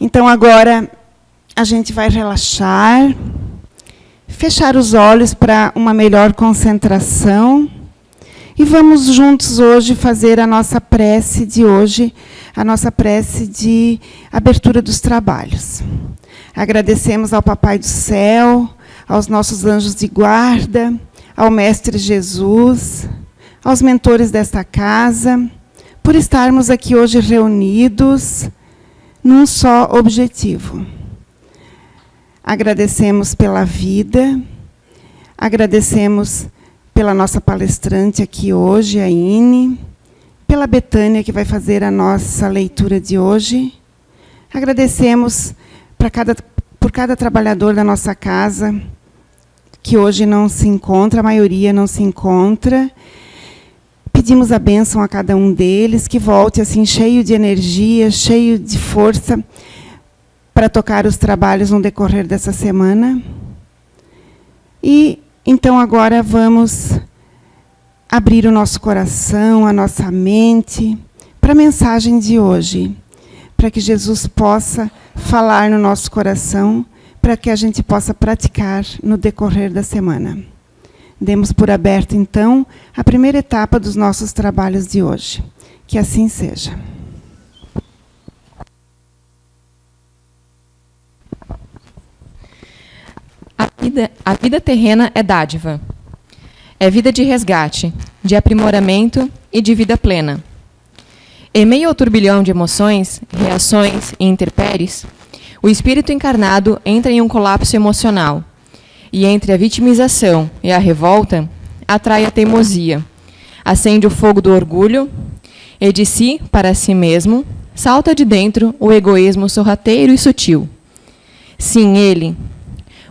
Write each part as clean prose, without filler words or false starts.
Então, agora, a gente vai relaxar, fechar os olhos para uma melhor concentração. E vamos juntos hoje fazer a nossa prece de hoje, a nossa prece de abertura dos trabalhos. Agradecemos ao Papai do Céu, aos nossos anjos de guarda, ao Mestre Jesus, aos mentores desta casa, por estarmos aqui hoje reunidos num só objetivo. Agradecemos pela vida, agradecemos pela nossa palestrante aqui hoje, a Ine, pela Betânia, que vai fazer a nossa leitura de hoje. Agradecemos por cada trabalhador da nossa casa, que hoje não se encontra, a maioria não se encontra. Pedimos a bênção a cada um deles, que volte assim cheio de energia, cheio de força, para tocar os trabalhos no decorrer dessa semana. E, então, agora vamos abrir o nosso coração, a nossa mente, para a mensagem de hoje, para que Jesus possa falar no nosso coração, para que a gente possa praticar no decorrer da semana. Demos por aberto, então, a primeira etapa dos nossos trabalhos de hoje. Que assim seja. A vida terrena é dádiva. É vida de resgate, de aprimoramento e de vida plena. Em meio ao turbilhão de emoções, reações e intempéries, o espírito encarnado entra em um colapso emocional. E entre a vitimização e a revolta, atrai a teimosia, acende o fogo do orgulho, e de si para si mesmo, salta de dentro o egoísmo sorrateiro e sutil. Sim, ele.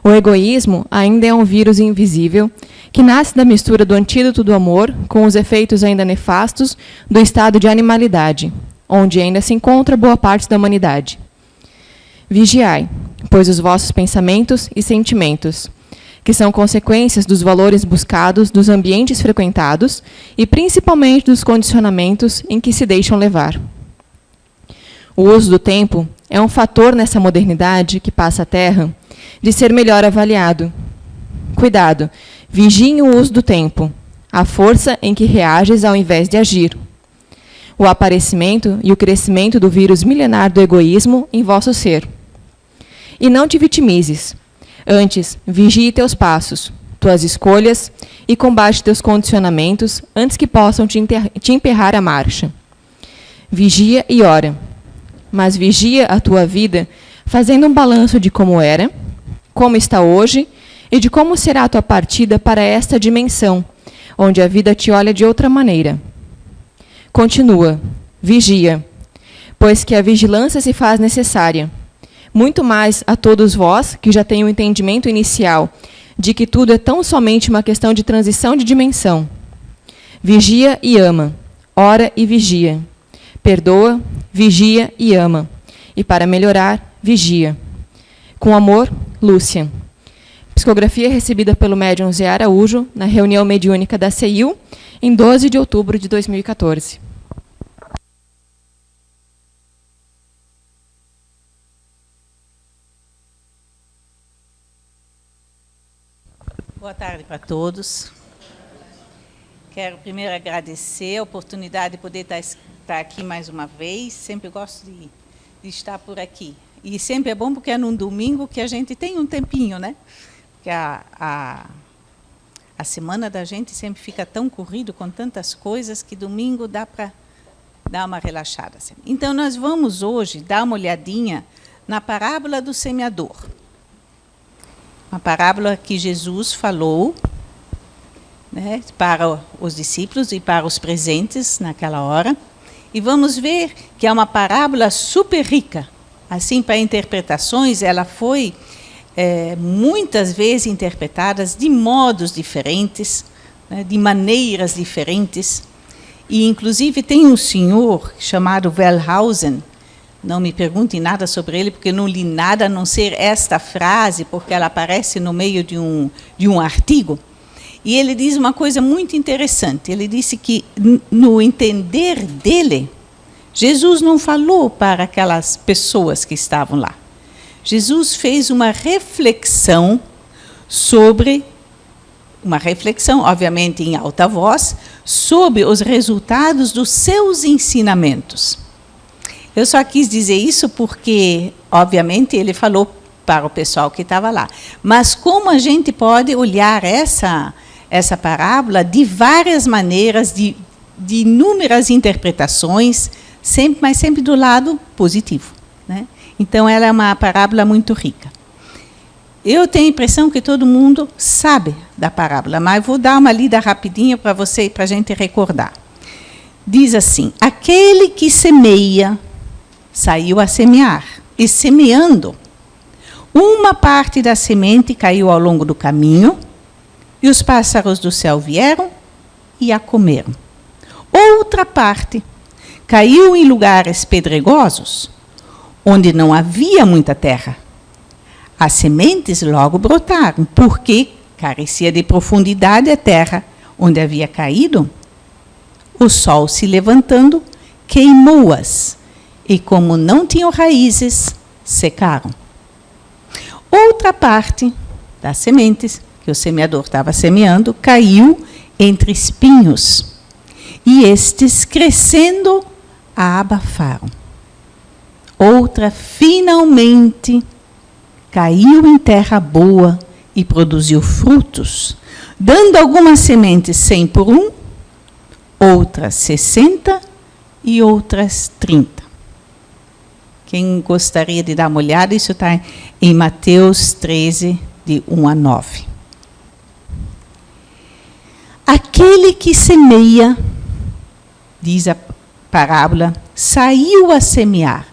O egoísmo ainda é um vírus invisível que nasce da mistura do antídoto do amor com os efeitos ainda nefastos do estado de animalidade, onde ainda se encontra boa parte da humanidade. Vigiai, pois os vossos pensamentos e sentimentos, que são consequências dos valores buscados, dos ambientes frequentados e principalmente dos condicionamentos em que se deixam levar. O uso do tempo é um fator nessa modernidade que passa a Terra de ser melhor avaliado. Cuidado, vigiem o uso do tempo, a força em que reages ao invés de agir. O aparecimento e o crescimento do vírus milenar do egoísmo em vosso ser. E não te vitimizes. Antes, vigie teus passos, tuas escolhas e combate teus condicionamentos antes que possam te emperrar a marcha. Vigia e ora. Mas vigia a tua vida fazendo um balanço de como era, como está hoje e de como será a tua partida para esta dimensão, onde a vida te olha de outra maneira. Continua, vigia, pois que a vigilância se faz necessária, muito mais a todos vós que já têm o entendimento inicial de que tudo é tão somente uma questão de transição de dimensão. Vigia e ama, ora e vigia. Perdoa, vigia e ama. E para melhorar, vigia. Com amor, Lúcia. Psicografia recebida pelo médium Zé Araújo na reunião mediúnica da CEIU em 12 de outubro de 2014. Boa tarde para todos. Quero primeiro agradecer a oportunidade de poder estar aqui mais uma vez. Sempre gosto de estar por aqui. E sempre é bom porque é num domingo que a gente tem um tempinho, né? Porque a semana da gente sempre fica tão corrido com tantas coisas que domingo dá para dar uma relaxada. Então, nós vamos hoje dar uma olhadinha na parábola do semeador. Uma parábola que Jesus falou, né, para os discípulos e para os presentes naquela hora. E vamos ver que é uma parábola super rica. Assim, para interpretações, ela foi muitas vezes interpretada de modos diferentes, né, de maneiras diferentes. E, inclusive, tem um senhor chamado Wellhausen. Não me perguntem nada sobre ele, porque não li nada a não ser esta frase, porque ela aparece no meio de um artigo. E ele diz uma coisa muito interessante. Ele disse que, no entender dele, Jesus não falou para aquelas pessoas que estavam lá. Jesus fez uma reflexão obviamente em alta voz, sobre os resultados dos seus ensinamentos. Eu só quis dizer isso porque, obviamente, ele falou para o pessoal que estava lá. Mas como a gente pode olhar essa parábola de várias maneiras, de inúmeras interpretações, mas sempre do lado positivo, né? Então, ela é uma parábola muito rica. Eu tenho a impressão que todo mundo sabe da parábola, mas vou dar uma lida rapidinha para a gente recordar. Diz assim: aquele que semeia saiu a semear, e semeando, uma parte da semente caiu ao longo do caminho, e os pássaros do céu vieram e a comeram. Outra parte caiu em lugares pedregosos, onde não havia muita terra. As sementes logo brotaram, porque carecia de profundidade a terra onde havia caído. O sol se levantando, queimou-as, e como não tinham raízes, secaram. Outra parte das sementes, que o semeador estava semeando, caiu entre espinhos, e estes, crescendo, a abafaram. Outra, finalmente, caiu em terra boa e produziu frutos, dando algumas sementes 100 por 1, outras 60 e outras 30. Quem gostaria de dar uma olhada, isso está em Mateus 13, de 1 a 9. Aquele que semeia, diz a parábola, saiu a semear.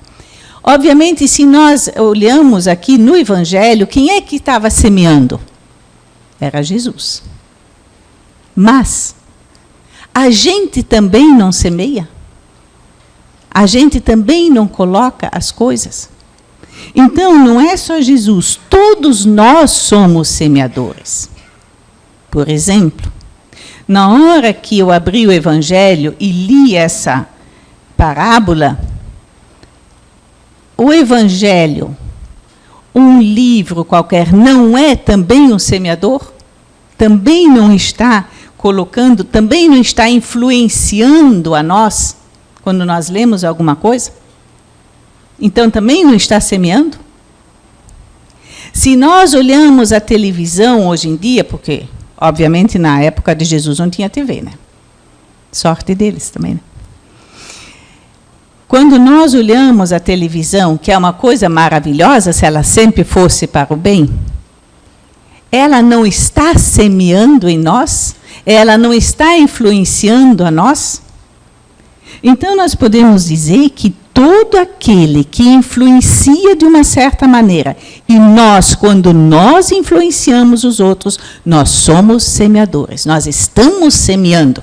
Obviamente, se nós olhamos aqui no Evangelho, quem é que estava semeando? Era Jesus. Mas a gente também não semeia? A gente também não coloca as coisas? Então, não é só Jesus, todos nós somos semeadores. Por exemplo, na hora que eu abri o Evangelho e li essa parábola, o Evangelho, um livro qualquer, não é também um semeador? Também não está colocando, também não está influenciando a nós, quando nós lemos alguma coisa? Então, também não está semeando? Se nós olhamos a televisão hoje em dia, porque, obviamente, na época de Jesus não tinha TV, né? Sorte deles também, né? Quando nós olhamos a televisão, que é uma coisa maravilhosa, se ela sempre fosse para o bem, ela não está semeando em nós? Ela não está influenciando a nós? Então, nós podemos dizer que todo aquele que influencia de uma certa maneira, e nós, quando nós influenciamos os outros, nós somos semeadores, nós estamos semeando.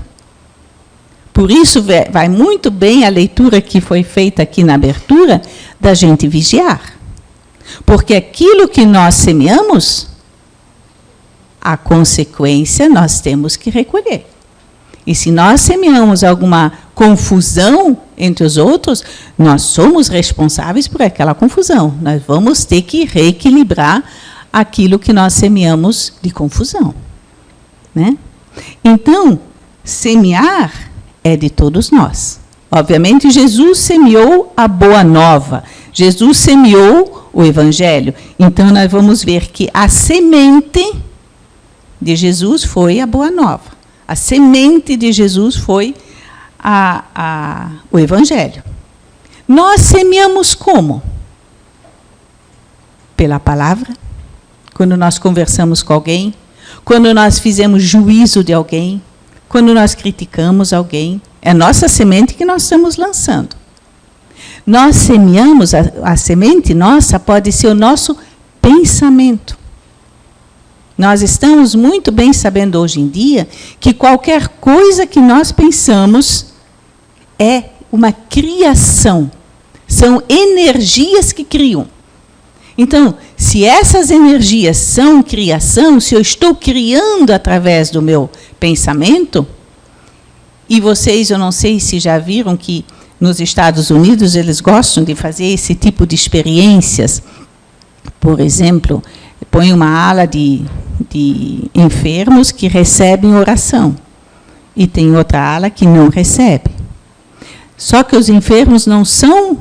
Por isso, vai muito bem a leitura que foi feita aqui na abertura, da gente vigiar. Porque aquilo que nós semeamos, a consequência nós temos que recolher. E se nós semeamos alguma confusão entre os outros, nós somos responsáveis por aquela confusão. Nós vamos ter que reequilibrar aquilo que nós semeamos de confusão, né? Então, semear é de todos nós. Obviamente, Jesus semeou a boa nova. Jesus semeou o Evangelho. Então, nós vamos ver que a semente de Jesus foi a boa nova. A semente de Jesus foi o Evangelho. Nós semeamos como? Pela palavra. Quando nós conversamos com alguém. Quando nós fizemos juízo de alguém. Quando nós criticamos alguém, é a nossa semente que nós estamos lançando. Nós semeamos, a semente nossa pode ser o nosso pensamento. Nós estamos muito bem sabendo hoje em dia que qualquer coisa que nós pensamos é uma criação. São energias que criam. Então, se essas energias são criação, se eu estou criando através do meu pensamento, e vocês, eu não sei se já viram que nos Estados Unidos, eles gostam de fazer esse tipo de experiências. Por exemplo, põe uma ala de enfermos que recebem oração. E tem outra ala que não recebe. Só que os enfermos não são,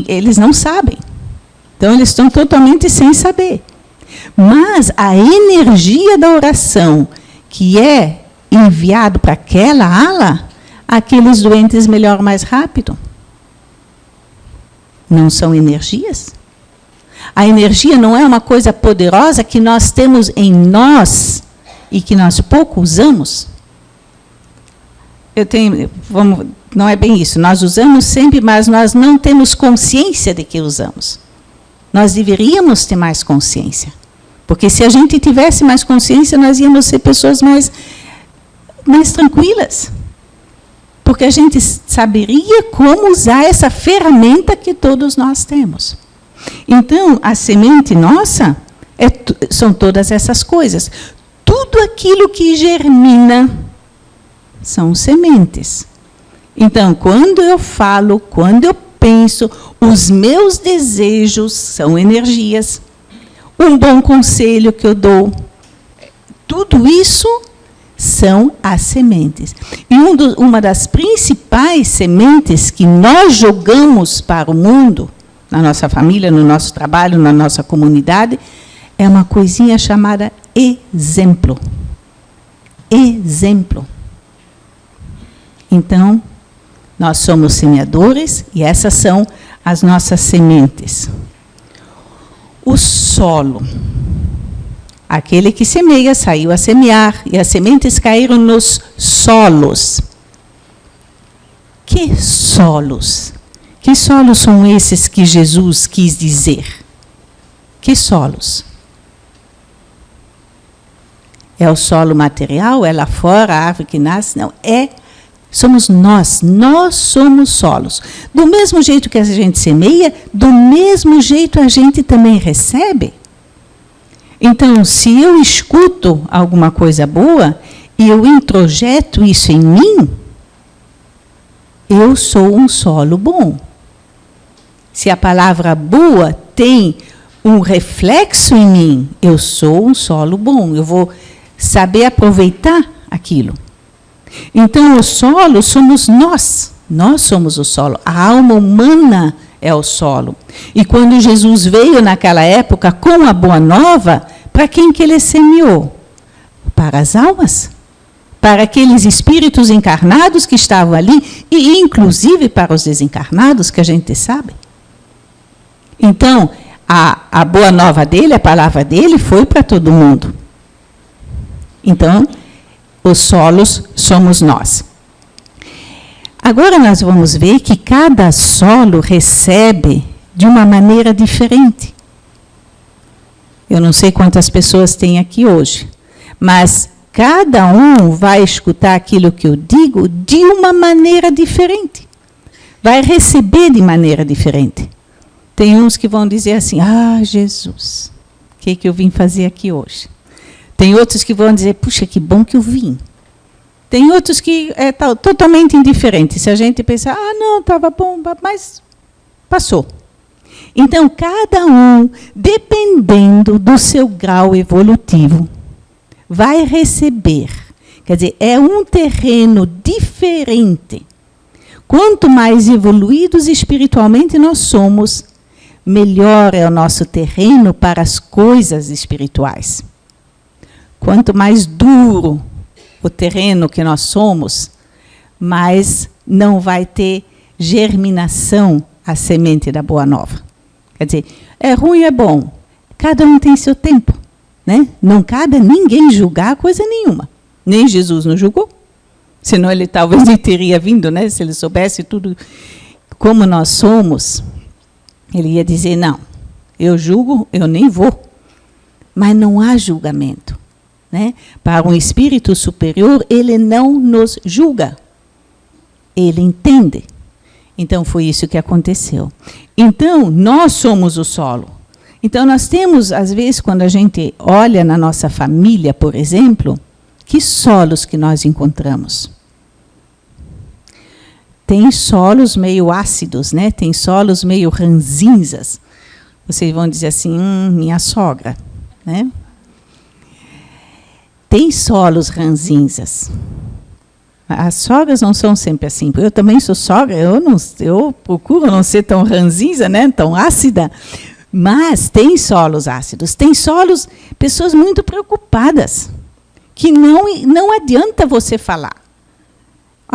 eles não sabem. Então, eles estão totalmente sem saber. Mas a energia da oração que é enviado para aquela ala, aqueles doentes melhoram mais rápido. Não são energias? A energia não é uma coisa poderosa que nós temos em nós e que nós pouco usamos? Não é bem isso. Nós usamos sempre, mas nós não temos consciência de que usamos. Nós deveríamos ter mais consciência. Porque se a gente tivesse mais consciência, nós íamos ser pessoas mais tranquilas. Porque a gente saberia como usar essa ferramenta que todos nós temos. Então, a semente nossa são todas essas coisas. Tudo aquilo que germina são sementes. Então, quando eu falo, quando eu penso, os meus desejos são energias. Um bom conselho que eu dou. Tudo isso são as sementes. E uma das principais sementes que nós jogamos para o mundo, na nossa família, no nosso trabalho, na nossa comunidade, é uma coisinha chamada exemplo. Exemplo. Então, nós somos semeadores e essas são as nossas sementes. O solo. Aquele que semeia saiu a semear e as sementes caíram nos solos. Que solos? Que solos são esses que Jesus quis dizer? Que solos? É o solo material? É lá fora, a árvore que nasce? Não, somos nós somos solos. Do mesmo jeito que a gente semeia, do mesmo jeito a gente também recebe. Então, se eu escuto alguma coisa boa e eu introjeto isso em mim, eu sou um solo bom. Se a palavra boa tem um reflexo em mim, eu sou um solo bom. Eu vou saber aproveitar aquilo. Então, o solo somos nós. Nós somos o solo. A alma humana é o solo. E quando Jesus veio naquela época com a Boa Nova, para quem que ele semeou? Para as almas. Para aqueles espíritos encarnados que estavam ali, e inclusive para os desencarnados, que a gente sabe. Então, a Boa Nova dele, a palavra dele, foi para todo mundo. Então, os solos somos nós. Agora nós vamos ver que cada solo recebe de uma maneira diferente. Eu não sei quantas pessoas tem aqui hoje, mas cada um vai escutar aquilo que eu digo de uma maneira diferente. Vai receber de maneira diferente. Tem uns que vão dizer assim, Jesus, o que eu vim fazer aqui hoje? Tem outros que vão dizer, puxa, que bom que eu vim. Tem outros que totalmente indiferente. Se a gente pensar, não, estava bom, mas passou. Então, cada um, dependendo do seu grau evolutivo, vai receber. Quer dizer, é um terreno diferente. Quanto mais evoluídos espiritualmente nós somos, melhor é o nosso terreno para as coisas espirituais. Quanto mais duro o terreno que nós somos, mais não vai ter germinação a semente da Boa Nova. Quer dizer, é ruim, é bom. Cada um tem seu tempo. Né? Não cabe a ninguém julgar coisa nenhuma. Nem Jesus não julgou. Senão ele talvez nem teria vindo, né? Se ele soubesse tudo como nós somos, ele ia dizer, não, eu julgo, eu nem vou. Mas não há julgamento. Né? Para um espírito superior, ele não nos julga. Ele entende. Então, foi isso que aconteceu. Então, nós somos o solo. Então, nós temos, às vezes, quando a gente olha na nossa família, por exemplo, que solos que nós encontramos? tem solos meio ácidos, né? Tem solos meio ranzinzas. Vocês vão dizer assim, minha sogra, né? Tem solos ranzinzas. As sogras não são sempre assim. Eu também sou sogra, eu procuro não ser tão ranzinza, né? Tão ácida. Mas tem solos ácidos. Tem solos, pessoas muito preocupadas, que não adianta você falar.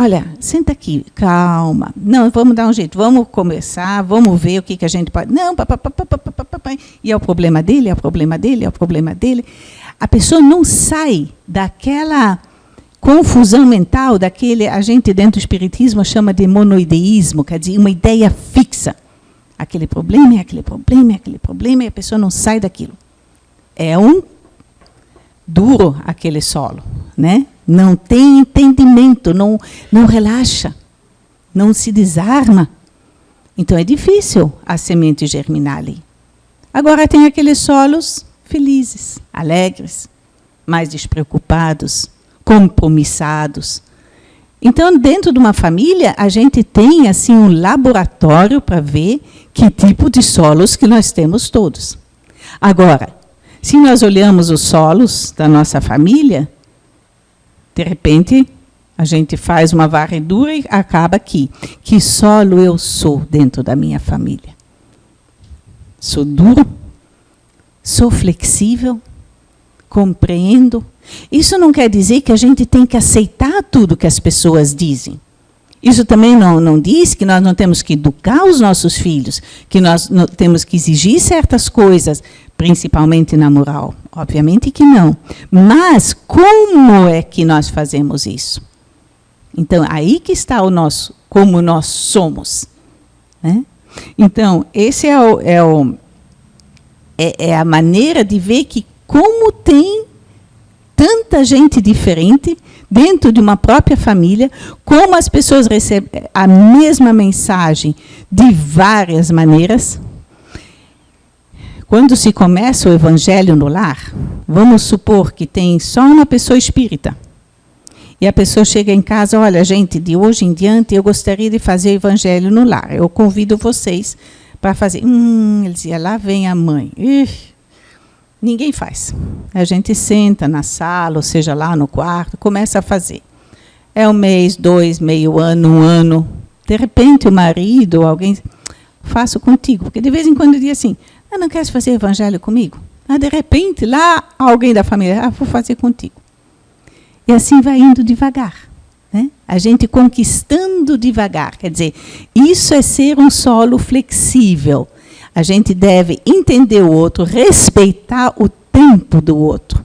Olha, senta aqui, calma. Não, vamos dar um jeito, vamos conversar, vamos ver o que a gente pode... Não, e é o problema dele, é o problema dele, é o problema dele. A pessoa não sai daquela confusão mental, a gente dentro do espiritismo chama de monoideísmo, quer dizer, uma ideia fixa. Aquele problema, é aquele problema, é aquele problema, e a pessoa não sai daquilo. É duro aquele solo, né? Não tem entendimento, não relaxa, não se desarma. Então é difícil a semente germinar ali. Agora tem aqueles solos felizes, alegres, mais despreocupados, compromissados. Então, dentro de uma família, a gente tem assim um laboratório para ver que tipo de solos que nós temos todos. Agora, se nós olhamos os solos da nossa família, de repente, a gente faz uma varredura e acaba aqui. Que solo eu sou dentro da minha família? Sou duro? Sou flexível? Compreendo? Isso não quer dizer que a gente tem que aceitar tudo que as pessoas dizem. Isso também não diz que nós não temos que educar os nossos filhos, que nós não temos que exigir certas coisas, principalmente na moral. Obviamente que não. Mas como é que nós fazemos isso? Então, aí que está como nós somos. Né? Então, esse é a maneira de ver que como tem tanta gente diferente dentro de uma própria família, como as pessoas recebem a mesma mensagem de várias maneiras. Quando se começa o evangelho no lar, vamos supor que tem só uma pessoa espírita. E a pessoa chega em casa, olha, gente, de hoje em diante eu gostaria de fazer o evangelho no lar. Eu convido vocês para fazer. Ele dizia, lá vem a mãe. Ninguém faz. A gente senta na sala, ou seja, lá no quarto, começa a fazer. É um mês, 2, meio ano, 1 ano. De repente, o marido ou alguém, faço contigo. Porque de vez em quando diz assim, não queres fazer evangelho comigo? De repente, lá, alguém da família, vou fazer contigo. E assim vai indo devagar. Né? A gente conquistando devagar. Quer dizer, isso é ser um solo flexível. A gente deve entender o outro, respeitar o tempo do outro.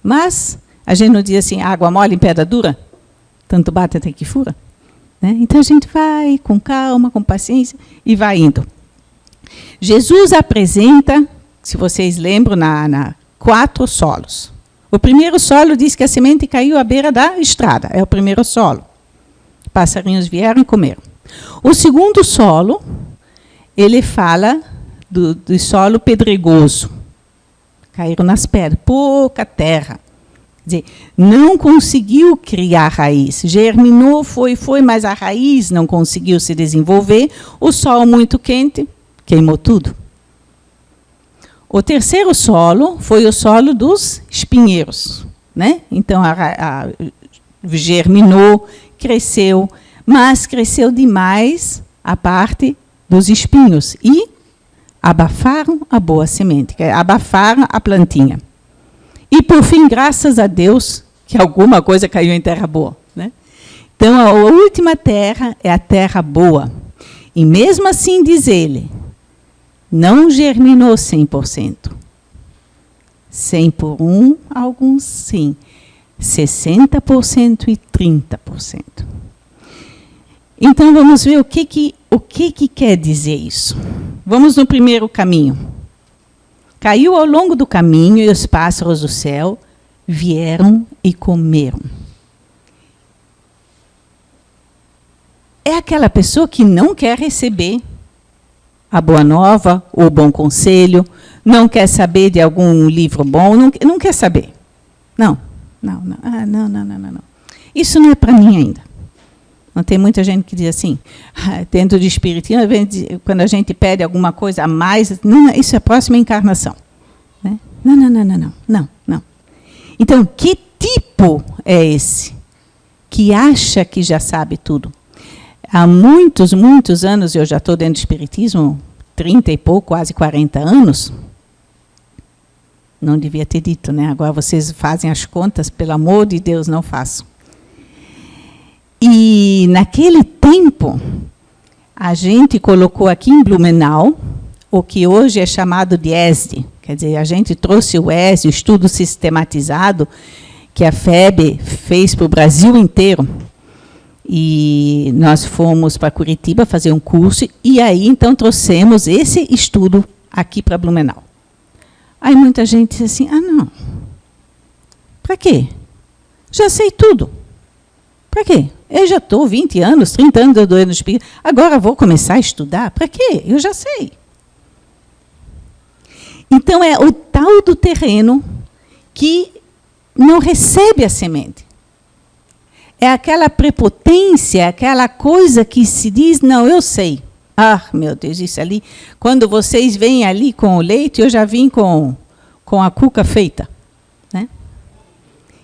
Mas a gente não diz assim, água mole em pedra dura, tanto bate até que fura. Né? Então a gente vai com calma, com paciência e vai indo. Jesus apresenta, se vocês lembram, na 4 solos. O primeiro solo diz que a semente caiu à beira da estrada. É o primeiro solo. Passarinhos vieram e comeram. O segundo solo, ele fala do solo pedregoso. Caíram nas pedras, pouca terra. Quer dizer, não conseguiu criar raiz. Germinou, foi, mas a raiz não conseguiu se desenvolver. O sol muito quente queimou tudo. O terceiro solo foi o solo dos espinheiros. Né? Então, germinou, cresceu, mas cresceu demais a parte dos espinhos e abafaram a boa semente, abafaram a plantinha. E, por fim, graças a Deus, que alguma coisa caiu em terra boa. Né? Então, a última terra é a terra boa. E, mesmo assim, diz ele, não germinou 100%. 100 por 1, alguns sim. 60% e 30%. Então, vamos ver o que quer dizer isso. Vamos no primeiro caminho. Caiu ao longo do caminho e os pássaros do céu vieram e comeram. É aquela pessoa que não quer receber a boa nova, o bom conselho, não quer saber de algum livro bom, não quer saber. Não. Não. Isso não é para mim ainda. Não tem muita gente que diz assim, dentro do espiritismo, quando a gente pede alguma coisa a mais, não, isso é a próxima encarnação. Né? Não. Então, que tipo é esse que acha que já sabe tudo? Há muitos anos, eu já estou dentro do espiritismo, 30 e pouco, quase 40 anos. Não devia ter dito, né? Agora vocês fazem as contas, pelo amor de Deus, não façam. E, naquele tempo, a gente colocou aqui em Blumenau, o que hoje é chamado de ESD. Quer dizer, a gente trouxe o ESD, o estudo sistematizado, que a FEB fez para o Brasil inteiro. E nós fomos para Curitiba fazer um curso, e aí, então, trouxemos esse estudo aqui para Blumenau. Aí muita gente disse assim, não. Para quê? Já sei tudo. Para quê? Eu já estou 20 anos, 30 anos eu dou no espírito, agora vou começar a estudar? Para quê? Eu já sei. Então, é o tal do terreno que não recebe a semente. É aquela prepotência, aquela coisa que se diz, não, eu sei. Meu Deus, isso ali. Quando vocês vêm ali com o leite, eu já vim com a cuca feita. Né?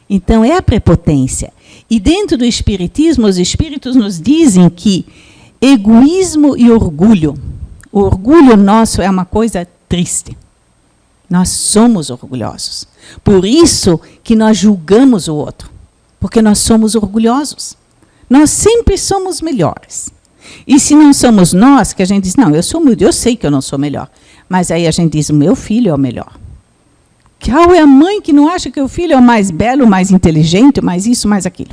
Então, é a prepotência. E dentro do espiritismo, os espíritos nos dizem que egoísmo e orgulho. O orgulho nosso é uma coisa triste. Nós somos orgulhosos. Por isso que nós julgamos o outro. Porque nós somos orgulhosos. Nós sempre somos melhores. E se não somos nós, que a gente diz, não, eu sei que eu não sou melhor. Mas aí a gente diz, o meu filho é o melhor. Qual é a mãe que não acha que o filho é o mais belo, o mais inteligente, o mais isso, mais aquilo?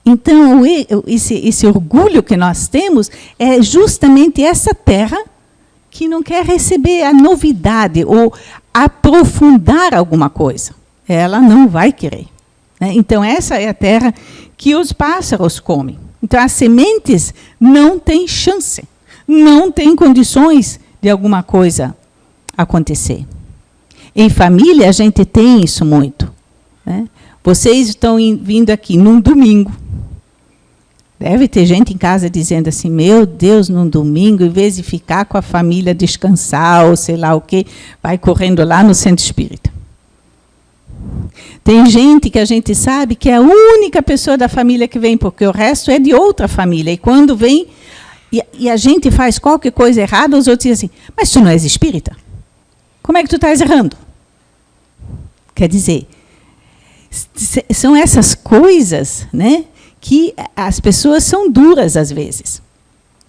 Então, esse orgulho que nós temos é justamente essa terra que não quer receber a novidade ou aprofundar alguma coisa. Ela não vai querer. Né? Então, essa é a terra que os pássaros comem. Então, as sementes não têm chance, não têm condições de alguma coisa acontecer. Em família, a gente tem isso muito. Né? Vocês estão vindo aqui num domingo. Deve ter gente em casa dizendo assim, meu Deus, num domingo, em vez de ficar com a família, descansar, ou sei lá o quê, vai correndo lá no centro espírita. Tem gente que a gente sabe que é a única pessoa da família que vem, porque o resto é de outra família. E quando vem, e a gente faz qualquer coisa errada, os outros dizem assim, mas tu não és espírita? Como é que tu estás errando? Quer dizer, são essas coisas, né, que as pessoas são duras às vezes.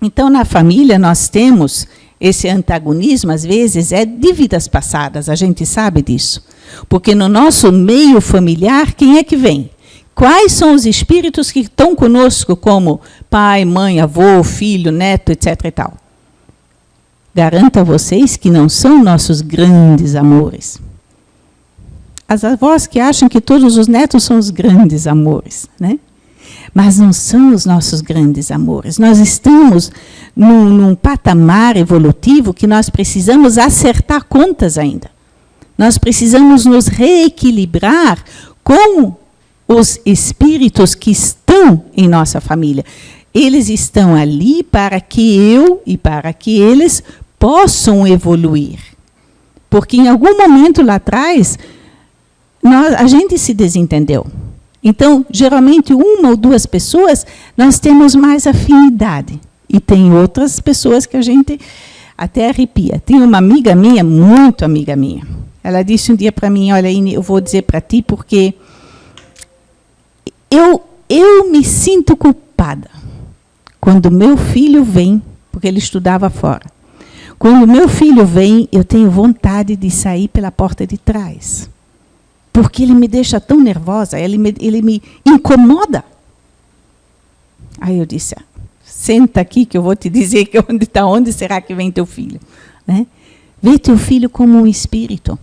Então, na família, nós temos esse antagonismo, às vezes, é de vidas passadas, a gente sabe disso. Porque no nosso meio familiar, quem é que vem? Quais são os espíritos que estão conosco como pai, mãe, avô, filho, neto, etc. e tal? Garanto a vocês que não são nossos grandes amores. As avós que acham que todos os netos são os grandes amores, né? Mas não são os nossos grandes amores. Nós estamos num patamar evolutivo que nós precisamos acertar contas ainda. Nós precisamos nos reequilibrar com os espíritos que estão em nossa família. Eles estão ali para que eu e para que eles possam evoluir. Porque em algum momento lá atrás, a gente se desentendeu. Então, geralmente, uma ou duas pessoas, nós temos mais afinidade. E tem outras pessoas que a gente até arrepia. Tem uma amiga minha, muito amiga minha. Ela disse um dia para mim, olha, Ine, eu vou dizer para ti porque eu me sinto culpada quando meu filho vem, porque ele estudava fora. Quando meu filho vem, eu tenho vontade de sair pela porta de trás. Porque ele me deixa tão nervosa, ele me incomoda. Aí eu disse, senta aqui que eu vou te dizer que onde será que vem teu filho. Né? Vê teu filho como um espírito.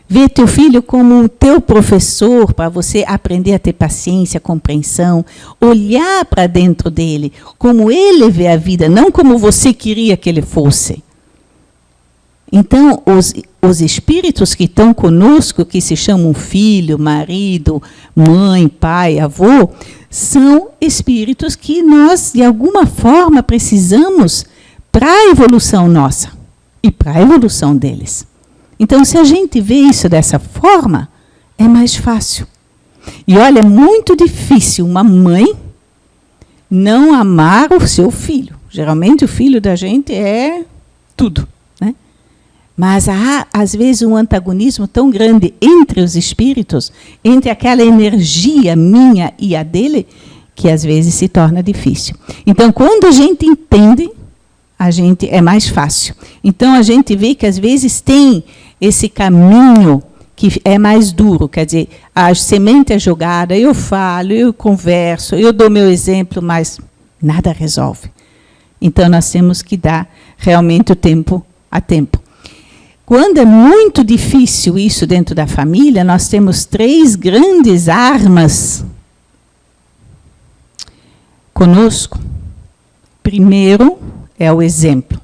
Vê teu filho como o teu professor, para você aprender a ter paciência, compreensão, olhar para dentro dele, como ele vê a vida, não como você queria que ele fosse. Então, os espíritos que estão conosco, que se chamam filho, marido, mãe, pai, avô, são espíritos que nós, de alguma forma, precisamos para a evolução nossa e para a evolução deles. Então, se a gente vê isso dessa forma, é mais fácil. E olha, é muito difícil uma mãe não amar o seu filho. Geralmente, o filho da gente é tudo, né? Mas há, às vezes, um antagonismo tão grande entre os espíritos, entre aquela energia minha e a dele, que às vezes se torna difícil. Então, quando a gente entende, é mais fácil. Então, a gente vê que, às vezes, tem esse caminho que é mais duro. Quer dizer, a semente é jogada, eu falo, eu converso, eu dou meu exemplo, mas nada resolve. Então, nós temos que dar realmente o tempo a tempo. Quando é muito difícil isso dentro da família, nós temos 3 grandes armas conosco. Primeiro é o exemplo.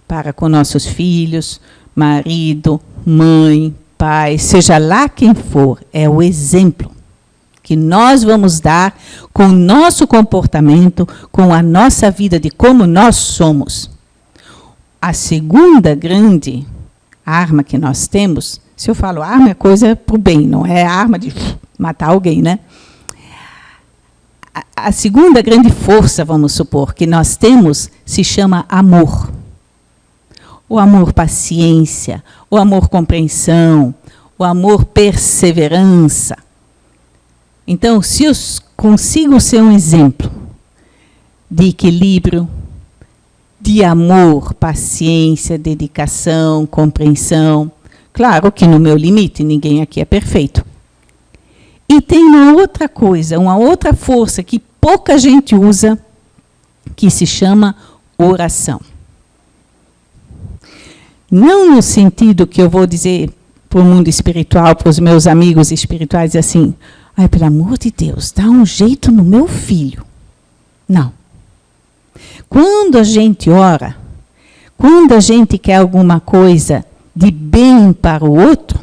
Para com nossos filhos, marido, mãe, pai, seja lá quem for, é o exemplo que nós vamos dar com o nosso comportamento, com a nossa vida, de como nós somos. A segunda grande arma que nós temos, se eu falo arma, é coisa para o bem, não é arma de matar alguém, né? A segunda grande força, vamos supor, que nós temos, se chama amor. O amor paciência, o amor compreensão, o amor perseverança. Então, se eu consigo ser um exemplo de equilíbrio, de amor, paciência, dedicação, compreensão. Claro que no meu limite, ninguém aqui é perfeito. E tem uma outra coisa, uma outra força que pouca gente usa, que se chama oração. Não no sentido que eu vou dizer para o mundo espiritual, para os meus amigos espirituais, assim, ai, pelo amor de Deus, dá um jeito no meu filho. Não. Quando a gente ora, quando a gente quer alguma coisa de bem para o outro,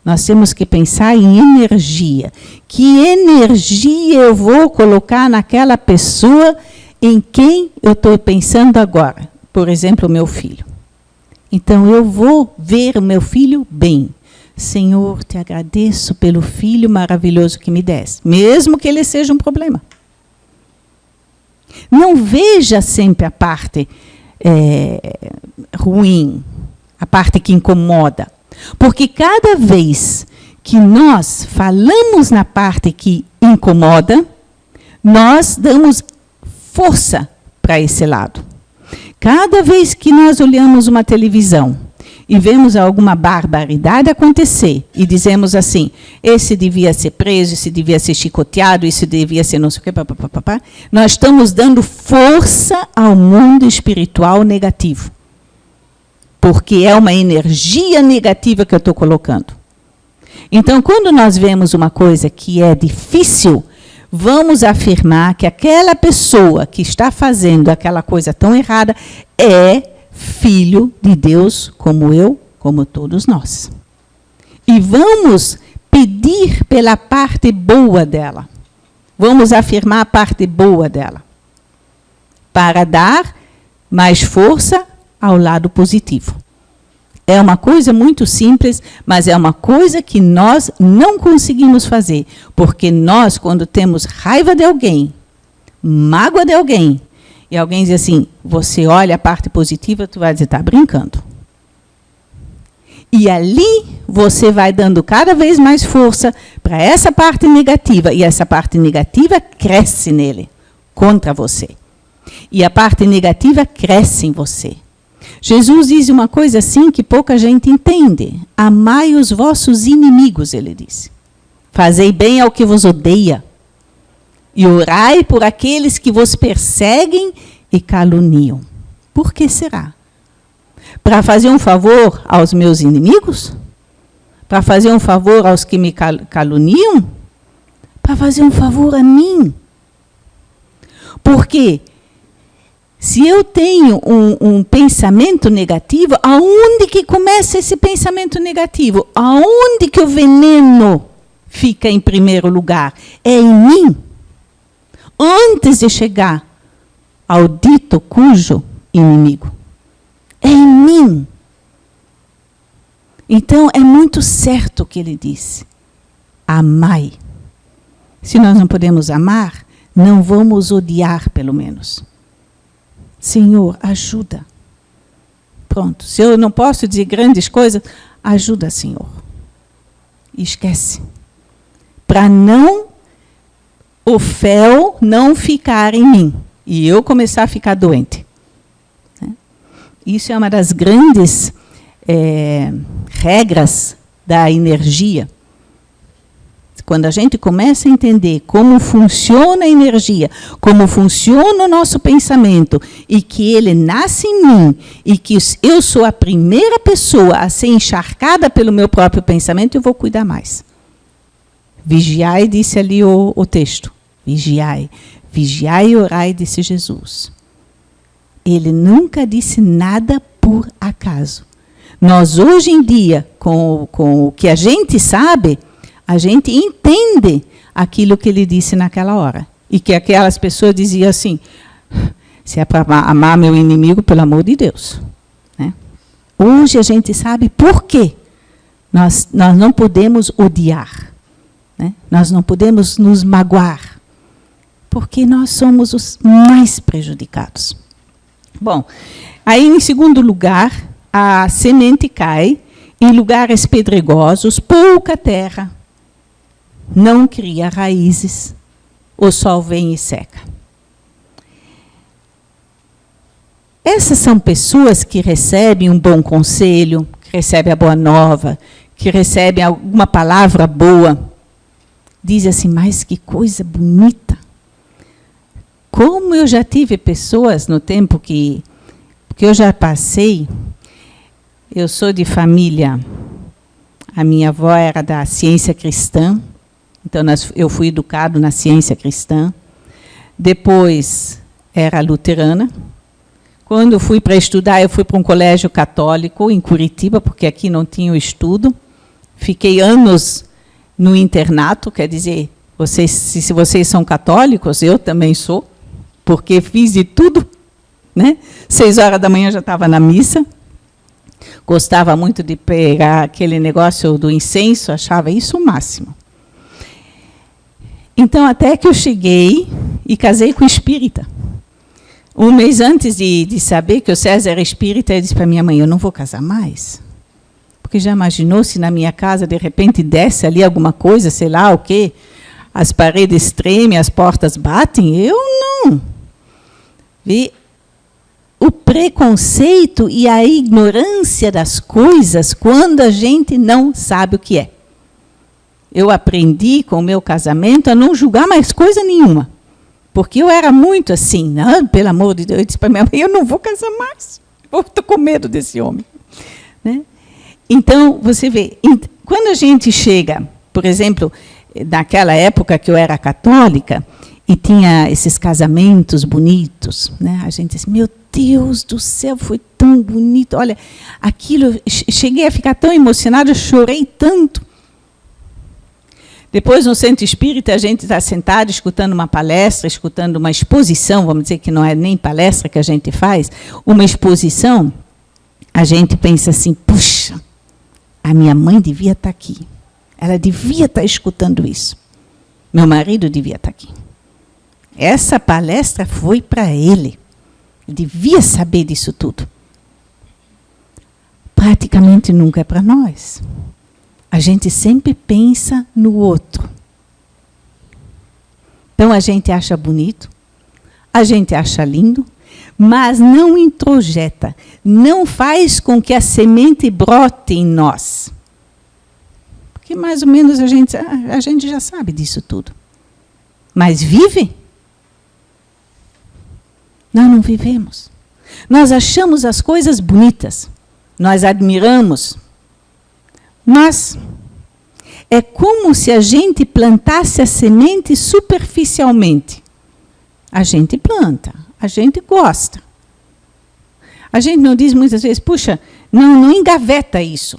nós temos que pensar em energia. Que energia eu vou colocar naquela pessoa em quem eu estou pensando agora? Por exemplo, o meu filho. Então, eu vou ver o meu filho bem. Senhor, te agradeço pelo filho maravilhoso que me deste, mesmo que ele seja um problema. Não veja sempre a parte ruim, a parte que incomoda. Porque cada vez que nós falamos na parte que incomoda, nós damos força para esse lado. Cada vez que nós olhamos uma televisão e vemos alguma barbaridade acontecer e dizemos assim, esse devia ser preso, esse devia ser chicoteado, esse devia ser não sei o quê, papapá, nós estamos dando força ao mundo espiritual negativo. Porque é uma energia negativa que eu estou colocando. Então, quando nós vemos uma coisa que é difícil, vamos afirmar que aquela pessoa que está fazendo aquela coisa tão errada é filho de Deus, como eu, como todos nós. E vamos pedir pela parte boa dela. Vamos afirmar a parte boa dela. Para dar mais força ao lado positivo. É uma coisa muito simples, mas é uma coisa que nós não conseguimos fazer. Porque nós, quando temos raiva de alguém, mágoa de alguém, e alguém diz assim, você olha a parte positiva, tu vai dizer, está brincando. E ali você vai dando cada vez mais força para essa parte negativa, e essa parte negativa cresce nele, contra você. E a parte negativa cresce em você. Jesus diz uma coisa assim que pouca gente entende. Amai os vossos inimigos, ele disse. Fazei bem ao que vos odeia. E orai por aqueles que vos perseguem e caluniam. Por que será? Para fazer um favor aos meus inimigos? Para fazer um favor aos que me caluniam? Para fazer um favor a mim. Porque Se eu tenho um pensamento negativo, aonde que começa esse pensamento negativo? Aonde que o veneno fica em primeiro lugar? É em mim. Antes de chegar ao dito cujo inimigo. É em mim. Então, é muito certo o que ele disse. Amai. Se nós não podemos amar, não vamos odiar, pelo menos. Senhor, ajuda. Pronto. Se eu não posso dizer grandes coisas, ajuda, Senhor. E esquece. Para não o fel não ficar em mim. E eu começar a ficar doente. Isso é uma das grandes regras da energia. Quando a gente começa a entender como funciona a energia, como funciona o nosso pensamento, e que ele nasce em mim, e que eu sou a primeira pessoa a ser encharcada pelo meu próprio pensamento, eu vou cuidar mais. Vigiai, disse ali o texto. Vigiai. Vigiai e orai, disse Jesus. Ele nunca disse nada por acaso. Nós, hoje em dia, com o que a gente sabe, a gente entende aquilo que ele disse naquela hora. E que aquelas pessoas diziam assim, se é para amar meu inimigo, pelo amor de Deus. Né? Hoje a gente sabe por quê. Nós não podemos odiar. Né? Nós não podemos nos magoar. Porque nós somos os mais prejudicados. Bom, aí em segundo lugar, a semente cai em lugares pedregosos, pouca terra, não cria raízes, o sol vem e seca. Essas são pessoas que recebem um bom conselho, que recebem a boa nova, que recebem alguma palavra boa. Dizem assim, mas que coisa bonita. Como eu já tive pessoas no tempo que eu já passei, eu sou de família, a minha avó era da ciência cristã, então eu fui educado na ciência cristã. Depois era luterana. Quando eu fui para estudar, eu fui para um colégio católico em Curitiba, porque aqui não tinha o estudo. Fiquei anos no internato, quer dizer, se vocês são católicos, eu também sou, porque fiz de tudo. Né? 6h da manhã já estava na missa. Gostava muito de pegar aquele negócio do incenso, achava isso o máximo. Então, até que eu cheguei e casei com espírita. Um mês antes de saber que o César era espírita, eu disse para minha mãe, eu não vou casar mais. Porque já imaginou se na minha casa, de repente, desce ali alguma coisa, sei lá o quê, as paredes tremem, as portas batem? Eu não. E o preconceito e a ignorância das coisas quando a gente não sabe o que é. Eu aprendi com o meu casamento a não julgar mais coisa nenhuma. Porque eu era muito assim, não, pelo amor de Deus, eu disse para minha mãe, eu não vou casar mais. Eu estou com medo desse homem. Né? Então, você vê, quando a gente chega, por exemplo, naquela época que eu era católica, e tinha esses casamentos bonitos, né? A gente disse, meu Deus do céu, foi tão bonito. Olha, aquilo, cheguei a ficar tão emocionada, eu chorei tanto. Depois, no centro espírita, a gente está sentado, escutando uma palestra, escutando uma exposição, vamos dizer que não é nem palestra que a gente faz, uma exposição, a gente pensa assim, puxa, a minha mãe devia estar aqui. Ela devia estar escutando isso. Meu marido devia estar aqui. Essa palestra foi para ele. Ele devia saber disso tudo. Praticamente nunca é para nós. A gente sempre pensa no outro. Então, a gente acha bonito, a gente acha lindo, mas não introjeta, não faz com que a semente brote em nós. Porque, mais ou menos, a gente já sabe disso tudo. Mas vive? Nós não vivemos. Nós achamos as coisas bonitas, nós admiramos, mas é como se a gente plantasse a semente superficialmente. A gente planta, a gente gosta, A gente não diz muitas vezes, puxa, não engaveta isso.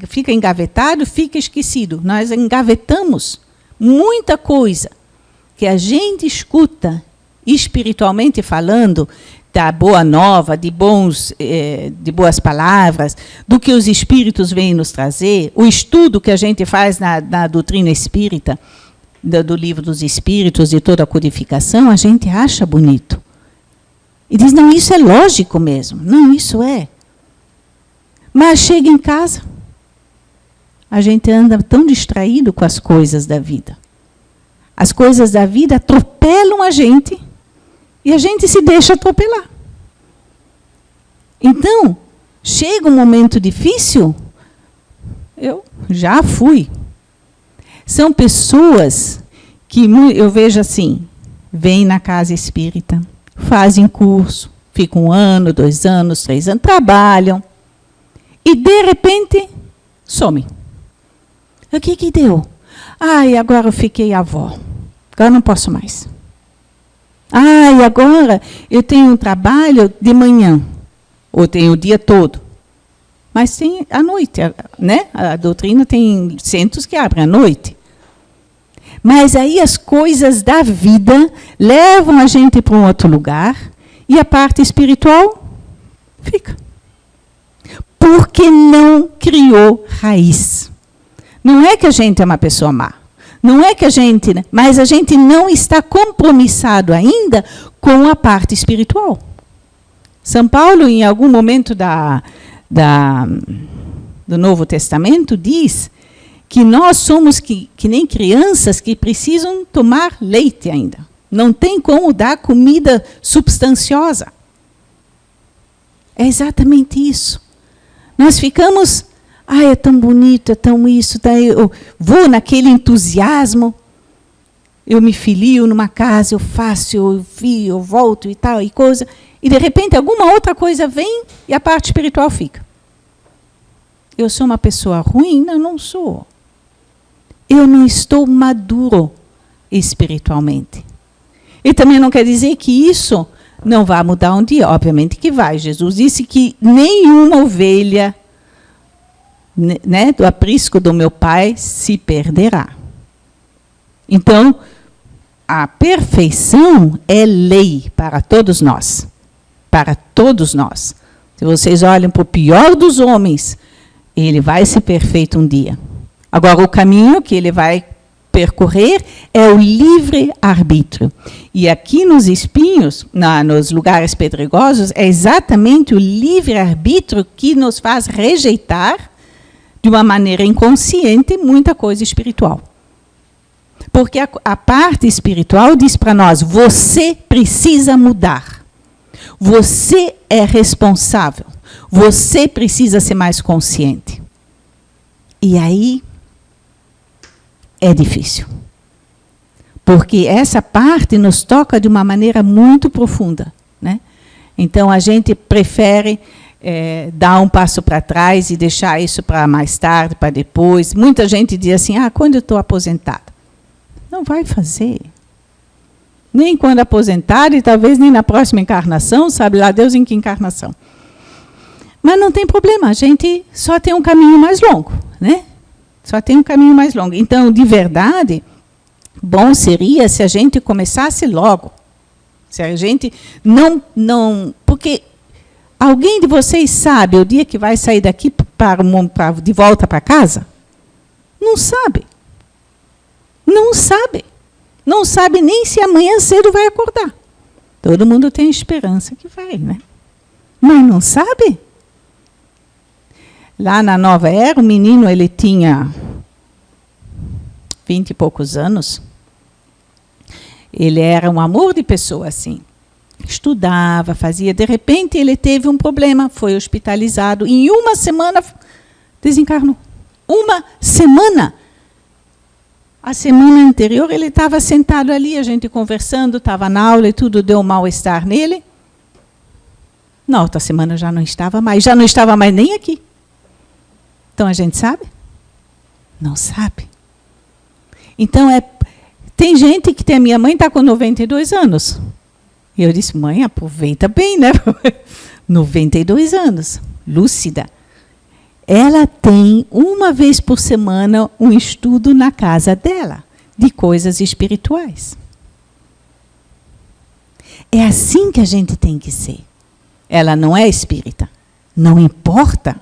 Fica engavetado, fica esquecido. Nós engavetamos muita coisa que a gente escuta espiritualmente falando, da boa nova, de boas palavras, do que os espíritos vêm nos trazer, o estudo que a gente faz na doutrina espírita, do livro dos espíritos, de toda a codificação, a gente acha bonito. E diz, não, isso é lógico mesmo. Não, isso é. Mas chega em casa, a gente anda tão distraído com as coisas da vida. As coisas da vida atropelam a gente e a gente se deixa atropelar. Então, chega um momento difícil, eu já fui. São pessoas que eu vejo assim, vêm na casa espírita, fazem curso, ficam 1 ano, 2 anos, 3 anos, trabalham e, de repente, somem. O que deu? Ai, agora eu fiquei avó. Agora não posso mais. Ai, agora eu tenho um trabalho de manhã. Ou tenho o dia todo. Mas tem à noite, né? A doutrina tem centros que abrem à noite. Mas aí as coisas da vida levam a gente para um outro lugar e a parte espiritual fica. Porque não criou raiz. Não é que a gente é uma pessoa má. Não é que a gente... Mas a gente não está compromissado ainda com a parte espiritual. São Paulo, em algum momento do Novo Testamento, diz que nós somos que nem crianças que precisam tomar leite ainda. Não tem como dar comida substanciosa. É exatamente isso. Nós ficamos... Ai, é tão bonito, é tão isso. Daí eu vou naquele entusiasmo. Eu me filio numa casa, eu faço, eu volto e tal, e coisa... E, de repente, alguma outra coisa vem e a parte espiritual fica. Eu sou uma pessoa ruim? Não, não sou. Eu não estou maduro espiritualmente. E também não quer dizer que isso não vai mudar um dia. Obviamente que vai. Jesus disse que nenhuma ovelha, né, do aprisco do meu Pai se perderá. Então, a perfeição é lei para todos nós. Para todos nós. Se vocês olham para o pior dos homens, ele vai ser perfeito um dia. Agora, o caminho que ele vai percorrer é o livre-arbítrio. E aqui nos espinhos, nos lugares pedregosos, é exatamente o livre-arbítrio que nos faz rejeitar, de uma maneira inconsciente, muita coisa espiritual. Porque a parte espiritual diz para nós, você precisa mudar. Você é responsável. Você precisa ser mais consciente. E aí é difícil. Porque essa parte nos toca de uma maneira muito profunda, né? Então, a gente prefere dar um passo para trás e deixar isso para mais tarde, para depois. Muita gente diz assim, quando eu estou aposentada? Não vai fazer. Nem quando aposentar e talvez nem na próxima encarnação, sabe lá Deus em que encarnação. Mas não tem problema, a gente só tem um caminho mais longo, né? Só tem um caminho mais longo. Então, de verdade, bom seria se a gente começasse logo. Se a gente não... Porque alguém de vocês sabe o dia que vai sair daqui de volta para casa? Não sabe. Não sabe. Não sabe nem se amanhã cedo vai acordar. Todo mundo tem esperança que vai, né? Mas não sabe. Lá na Nova Era, o menino ele tinha 20 e poucos anos. Ele era um amor de pessoa, assim. Estudava, fazia. De repente, ele teve um problema, foi hospitalizado. Em 1 semana, desencarnou. 1 semana. A semana anterior, ele estava sentado ali, a gente conversando, estava na aula e tudo, deu um mal-estar nele. Na outra semana já não estava mais nem aqui. Então, a gente sabe? Não sabe. Então, tem gente que tem... A minha mãe está com 92 anos. E eu disse, mãe, aproveita bem, né? 92 anos, lúcida. Ela tem, uma vez por semana, um estudo na casa dela, de coisas espirituais. É assim que a gente tem que ser. Ela não é espírita. Não importa.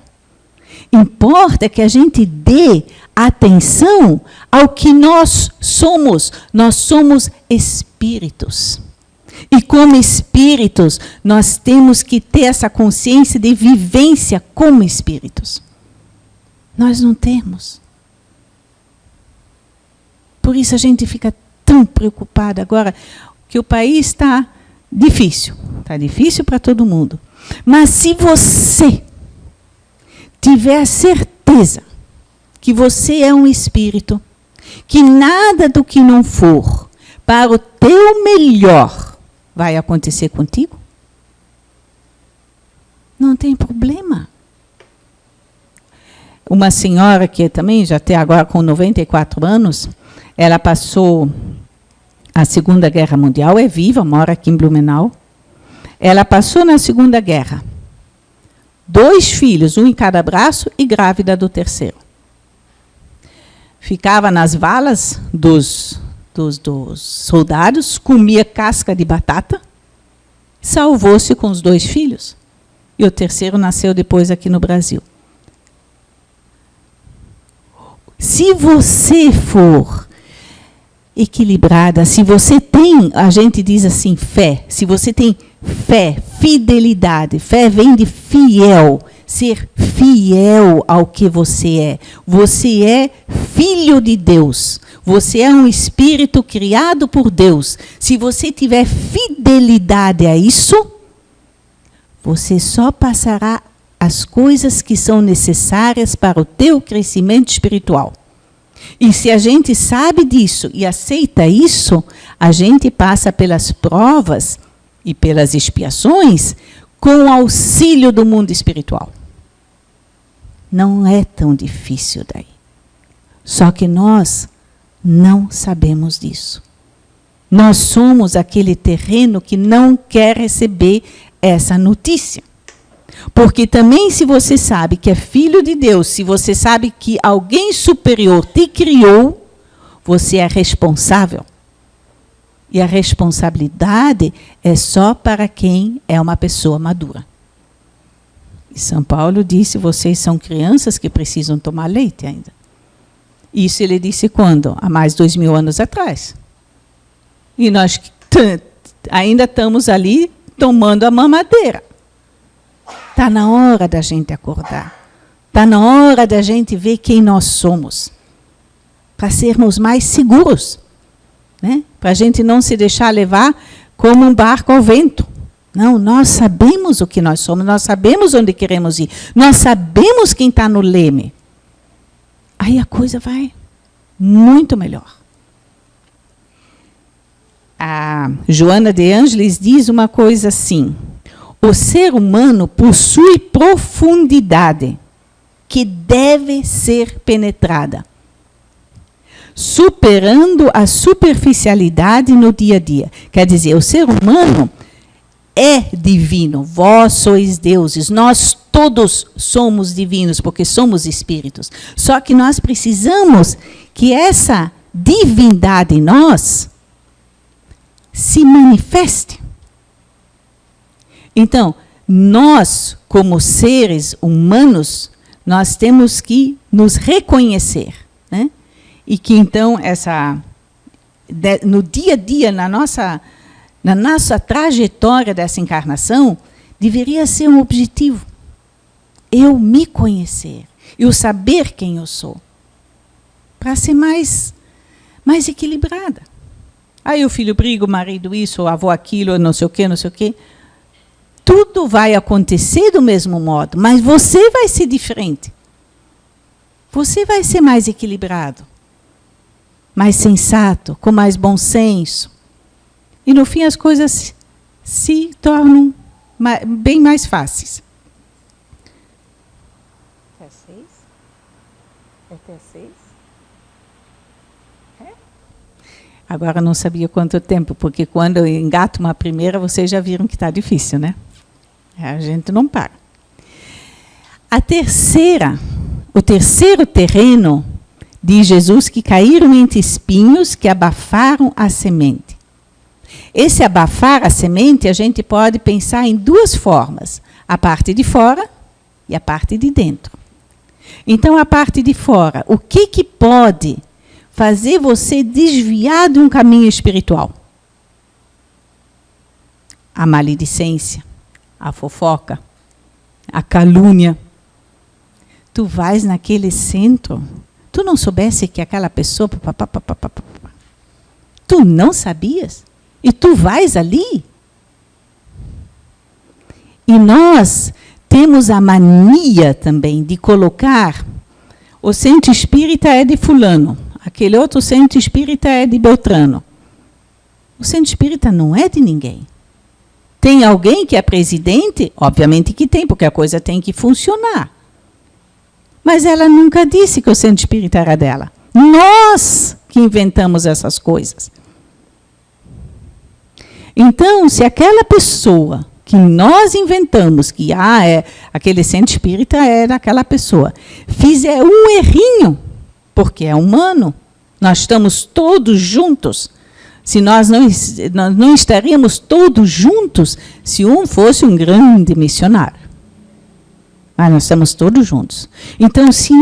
Importa que a gente dê atenção ao que nós somos. Nós somos espíritos. E como espíritos, nós temos que ter essa consciência de vivência como espíritos. Nós não temos. Por isso a gente fica tão preocupada agora que o país está difícil. Está difícil para todo mundo. Mas se você tiver a certeza que você é um espírito, que nada do que não for para o teu melhor vai acontecer contigo, não tem problema. Uma senhora que também já tem agora com 94 anos, ela passou a Segunda Guerra Mundial, é viva, mora aqui em Blumenau. Ela passou na Segunda Guerra. 2 filhos, um em cada braço, e grávida do terceiro. Ficava nas valas dos soldados, comia casca de batata, salvou-se com os 2 filhos. E o terceiro nasceu depois aqui no Brasil. Se você for equilibrada, se você tem, a gente diz assim, fé, se você tem fé, fidelidade, fé vem de fiel, ser fiel ao que você é. Você é filho de Deus, você é um espírito criado por Deus. Se você tiver fidelidade a isso, você só passará as coisas que são necessárias para o teu crescimento espiritual. E se a gente sabe disso e aceita isso, a gente passa pelas provas e pelas expiações com o auxílio do mundo espiritual. Não é tão difícil daí. Só que nós não sabemos disso. Nós somos aquele terreno que não quer receber essa notícia. Porque também, se você sabe que é filho de Deus, se você sabe que alguém superior te criou, você é responsável. E a responsabilidade é só para quem é uma pessoa madura. E São Paulo disse, vocês são crianças que precisam tomar leite ainda. Isso ele disse quando? Há mais de 2000 anos atrás. E nós ainda estamos ali tomando a mamadeira. Está na hora da gente acordar. Está na hora da gente ver quem nós somos. Para sermos mais seguros. Né? Para a gente não se deixar levar como um barco ao vento. Não, nós sabemos o que nós somos, nós sabemos onde queremos ir, nós sabemos quem está no leme. Aí a coisa vai muito melhor. A Joana de Ângeles diz uma coisa assim: o ser humano possui profundidade que deve ser penetrada, superando a superficialidade no dia a dia. Quer dizer, o ser humano é divino, vós sois deuses, nós todos somos divinos, porque somos espíritos. Só que nós precisamos que essa divindade em nós se manifeste. Então, nós, como seres humanos, nós temos que nos reconhecer, né? E que, então, no dia a dia, na nossa trajetória dessa encarnação, deveria ser um objetivo. Eu me conhecer, eu saber quem eu sou, para ser mais equilibrada. Aí o filho briga, o marido isso, o avô aquilo, não sei o quê, não sei o quê. Tudo vai acontecer do mesmo modo, mas você vai ser diferente. Você vai ser mais equilibrado, mais sensato, com mais bom senso. E, no fim, as coisas se tornam bem mais fáceis. Até 6? É até 6? É? Agora, não sabia quanto tempo, porque quando eu engato uma primeira, vocês já viram que está difícil, né? A gente não para. O terceiro terreno, diz Jesus, que caíram entre espinhos que abafaram a semente. Esse abafar a semente, a gente pode pensar em duas formas. A parte de fora e a parte de dentro. Então, a parte de fora, o que pode fazer você desviar de um caminho espiritual? A maledicência, a fofoca, a calúnia. Tu vais naquele centro, tu não soubesse que aquela pessoa... Tu não sabias? E tu vais ali? E nós temos a mania também de colocar o centro espírita é de fulano, aquele outro centro espírita é de Beltrano. O centro espírita não é de ninguém. Tem alguém que é presidente? Obviamente que tem, porque a coisa tem que funcionar. Mas ela nunca disse que o centro espírita era dela. Nós que inventamos essas coisas. Então, se aquela pessoa que nós inventamos, que aquele centro espírita é daquela pessoa, fizer um errinho, porque é humano, nós estamos todos juntos. Se nós não estaríamos todos juntos se um fosse um grande missionário. Mas nós estamos todos juntos. Então, se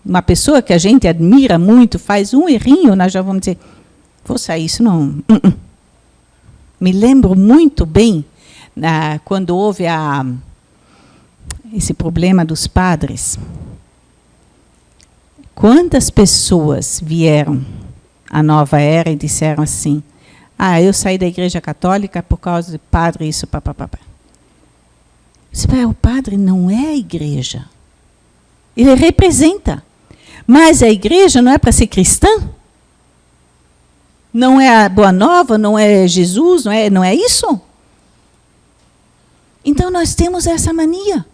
uma pessoa que a gente admira muito faz um errinho, nós já vamos dizer, vou sair, isso não... Me lembro muito bem, quando houve esse problema dos padres. Quantas pessoas vieram à nova era e disseram assim, eu saí da Igreja Católica por causa de padre, isso, papapá. O padre não é a igreja. Ele representa. Mas a igreja não é para ser cristã? Não é a Boa Nova? Não é Jesus? Não é isso? Então nós temos essa mania.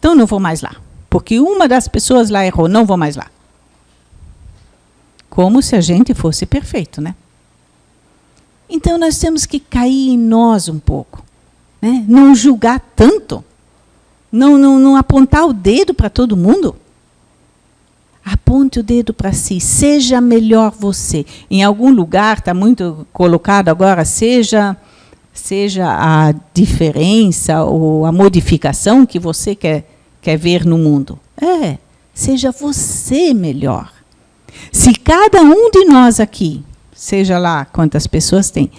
Então não vou mais lá. Porque uma das pessoas lá errou, não vou mais lá. Como se a gente fosse perfeito, né? Então nós temos que cair em nós um pouco. Né? Não julgar tanto, não apontar o dedo para todo mundo. Aponte o dedo para si, seja melhor você. Em algum lugar, está muito colocado agora, seja a diferença ou a modificação que você quer ver no mundo. Seja você melhor. Se cada um de nós aqui, seja lá quantas pessoas tem,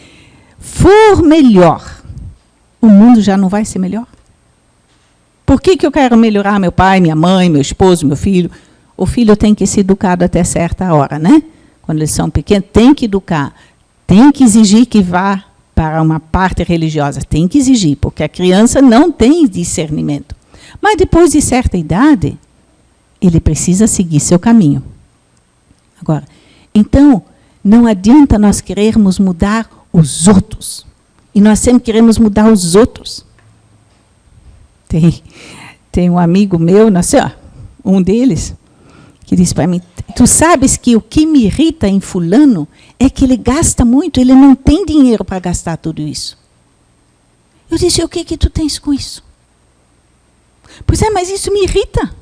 for melhor, o mundo já não vai ser melhor? Por que eu quero melhorar meu pai, minha mãe, meu esposo, meu filho? O filho tem que ser educado até certa hora, né? Quando eles são pequenos, tem que educar. Tem que exigir que vá para uma parte religiosa. Tem que exigir, porque a criança não tem discernimento. Mas depois de certa idade, ele precisa seguir seu caminho. Agora, então, não adianta nós querermos mudar os outros. E nós sempre queremos mudar os outros. Tem um amigo meu, um deles, que disse para mim, tu sabes que o que me irrita em fulano é que ele gasta muito, ele não tem dinheiro para gastar tudo isso. Eu disse, o que tu tens com isso? Pois mas isso me irrita.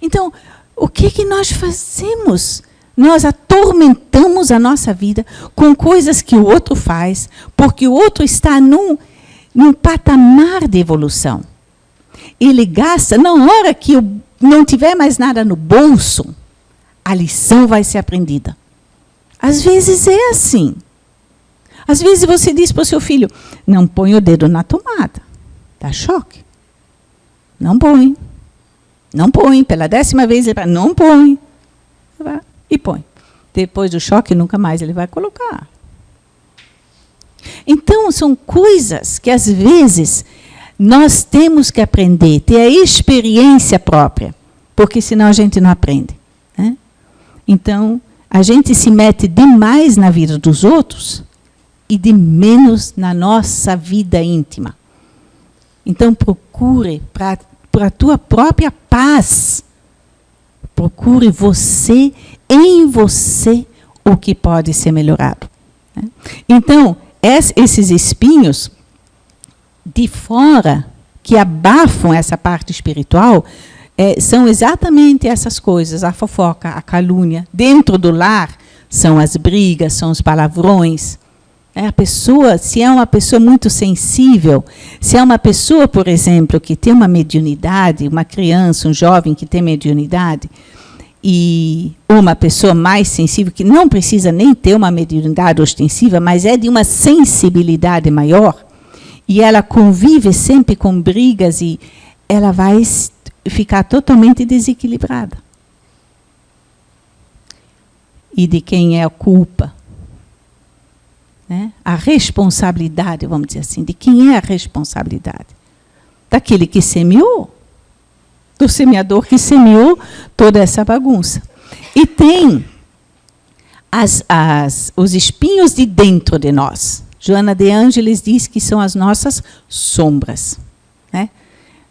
Então, o que nós fazemos? Nós atormentamos a nossa vida com coisas que o outro faz, porque o outro está num patamar de evolução. Ele gasta, na hora que eu não tiver mais nada no bolso, a lição vai ser aprendida. Às vezes é assim. Às vezes você diz para o seu filho, não põe o dedo na tomada. Dá choque. Não põe. Não põe. Pela 10ª vez ele vai, não põe. E põe. Depois do choque, nunca mais ele vai colocar. Então, são coisas que, às vezes, nós temos que aprender, ter a experiência própria, porque senão a gente não aprende. Né? Então, a gente se mete demais na vida dos outros e de menos na nossa vida íntima. Então, procure, para a tua própria paz, procure você, em você, o que pode ser melhorado. Né? Então, esses espinhos de fora, que abafam essa parte espiritual, são exatamente essas coisas, a fofoca, a calúnia. Dentro do lar, são as brigas, são os palavrões. A pessoa, se é uma pessoa muito sensível, se é uma pessoa, por exemplo, que tem uma mediunidade, uma criança, um jovem que tem mediunidade, e uma pessoa mais sensível, que não precisa nem ter uma mediunidade ostensiva, mas é de uma sensibilidade maior, e ela convive sempre com brigas, e ela vai ficar totalmente desequilibrada. E de quem é a culpa? Né? A responsabilidade, vamos dizer assim, de quem é a responsabilidade? Daquele que semeou, do semeador que semeou toda essa bagunça. E tem os espinhos de dentro de nós. Joana de Ângeles diz que são as nossas sombras. Né?